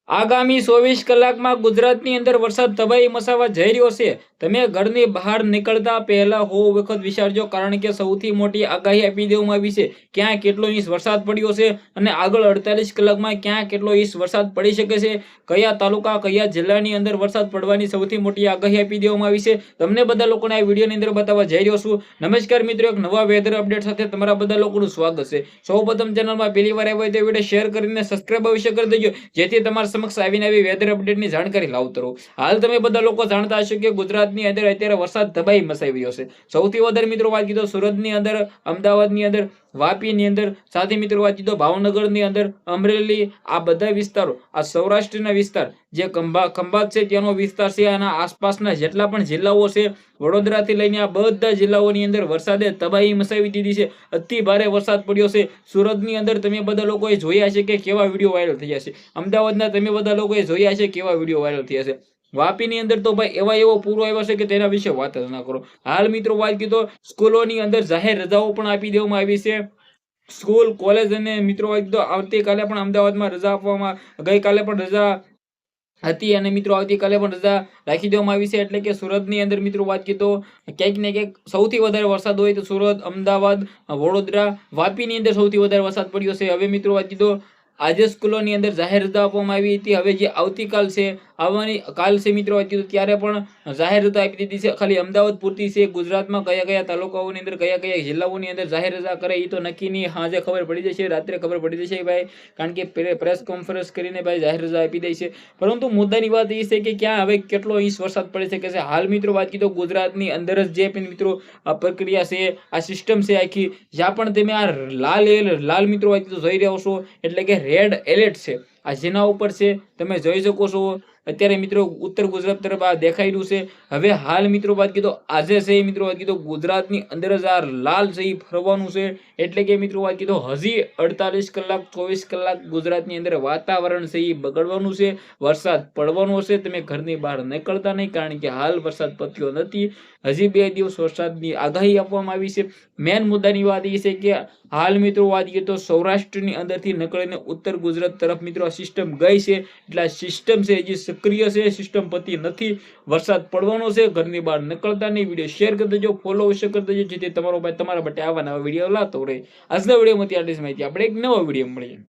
આગામી 24 કલાકમાં ગુજરાતની અંદર વરસાદ તબાહી મચાવવા જઈ રહ્યો છે. તમે ઘરની બહાર નીકળતા પહેલા 100 વખત વિચારજો, કારણ કે સૌથી મોટી આગાહી આપી દેવામાં આવી છે. ક્યાં કેટલો ઇંચ વરસાદ પડ્યો છે અને આગળ 48 કલાકમાં ક્યાં કેટલો ઇંચ વરસાદ પડી શકે છે, કયા તાલુકા કયા જિલ્લાની અંદર વરસાદ પડવાની સૌથી મોટી આગાહી આપી દેવામાં આવી છે. તમને બધા લોકોને આ વિડીયોની અંદર બતાવવા જઈ રહ્યો છું. નમસ્કાર મિત્રો, એક નવા વેધર અપડેટ સાથે તમારા બધા લોકોનું સ્વાગત છે. સૌપ્રથમ ચેનલમાં પહેલી વાર આવ્યા હોય તો વિડીયો શેર કરીને સબસ્ક્રાઇબ અવશ્ય કરી દેજો, જેથી તમારા સમક્ષ આવીને આવી વેધર અપડેટની જાણકારી લાવતો રહું. હાલ તમે બધા લોકો જાણતા હશો કે ગુજરાતની અંદર અત્યારે વરસાદ તબાહી મચાવી રહ્યો છે. સૌથી વધારે મિત્રો વાત કીધો સુરતની અંદર, અમદાવાદની અંદર, વાપીની અંદર, સાથે મિત્રો વાત કીધો ભાવનગરની અંદર, અમરેલી, આ બધા વિસ્તારો, આ સૌરાષ્ટ્રના વિસ્તાર, જે ખંભાત છે ત્યાંનો વિસ્તાર છે, આના આસપાસના જેટલા પણ જિલ્લાઓ છે, વડોદરાથી લઈને આ બધા જિલ્લાઓની અંદર વરસાદે તબાહી મચાવી દીધી છે. અતિ ભારે વરસાદ પડ્યો છે. સુરતની અંદર તમે બધા લોકોએ જોયા છે કે કેવા વિડીયો વાયરલ થયા છે. અમદાવાદના તમે બધા લોકોએ જોયા છે કેવા વિડીયો વાયરલ થયા છે. વાપીની અંદર તો ભાઈ એવો પૂરો આવ્યો છે કે તેના વિશે વાત જ ના કરો. હાલ મિત્રો વાત કીધો સ્કૂલોની અંદર જાહેર રજાઓ પણ આપી દેવામાં આવી છે. સ્કૂલ, કોલેજ અને મિત્રો વાત કીધો આવતીકાલે પણ અમદાવાદમાં રજા આપવામાં, ગઈકાલે પણ રજા હતી અને મિત્રો આવતીકાલે પણ રજા રાખી દેવામાં આવી છે. એટલે કે સુરતની અંદર મિત્રો વાત કીધો ક્યાંક ને ક્યાંક સૌથી વધારે વરસાદ હોય તો સુરત, અમદાવાદ, વડોદરા, વાપીની અંદર સૌથી વધારે વરસાદ પડ્યો છે. હવે મિત્રો વાત કીધો આજે સ્કૂલોની અંદર જાહેર રજા આપવામાં આવી હતી. હવે જે આવતીકાલ છે, આવવાની કાલ છે મિત્રો વાત કીધું ત્યારે પણ જાહેર રજા આપી દીધી છે. ખાલી અમદાવાદ પૂરતી છે. ગુજરાતમાં કયા કયા તાલુકાઓની અંદર, કયા કયા જિલ્લાઓની અંદર જાહેર રજા કરે એ તો નક્કી નહીં. આજે ખબર પડી જશે, રાત્રે ખબર પડી જશે ભાઈ, કારણ કે પ્રેસ કોન્ફરન્સ કરીને ભાઈ જાહેર રજા આપી દે છે. પરંતુ મુદ્દાની વાત એ છે કે ક્યાં હવે કેટલો ઇંચ વરસાદ પડી શકે છે. હાલ મિત્રો વાત કીધો ગુજરાતની અંદર જ જે પણ મિત્રો આ પ્રક્રિયા છે, આ સિસ્ટમ છે આખી, જ્યાં પણ તમે આ લાલ મિત્રો વાત કીધું જોઈ રહ્યા છો, એટલે કે રેડ એલર્ટ છે. આ જેના ઉપર છે તમે જોઈ શકો છો અત્યારે મિત્રો ઉત્તર ગુજરાત તરફ આ દેખાઈ રહ્યું છે. હવે હાલ મિત્રો વાત કીધો આજે છે મિત્રો વાત કીધો ગુજરાતની અંદર જ આ લાલ છે એ ફરવાનું છે. એટલે કે મિત્રો વાત કીધો હજી 48 કલાક 24 કલાક ગુજરાતની અંદર વાતાવરણ છે એ બગડવાનું છે, વરસાદ પડવાનો છે. તમે ઘરની બહાર નીકળતા નહીં, કારણ કે હાલ વરસાદ પત્યો નથી. હજી 2 દિવસ વરસાદની આગાહી આપવામાં આવી છે. મેન મુદ્દાની વાત એ છે કે હાલ મિત્રો વાત કરીએ તો સૌરાષ્ટ્રની અંદરથી નીકળીને ઉત્તર ગુજરાત તરફ મિત્રો આ સિસ્ટમ ગઈ છે. એટલે આ સિસ્ટમ છે હજી સક્રિય છે, સિસ્ટમ પતી નથી. વરસાદ પડવાનો છે. ઘરની બહાર નીકળતા નહીં. વિડીયો શેર કરી દેજો, ફોલો અવશ્ય કરી દેજો, જેથી તમારા માટે આવા નવા વિડીયો લાવતો રહે. આજના વિડીયોમાંથી આટલી જ માહિતી. આપણે એક નવો વિડીયો મળીએ.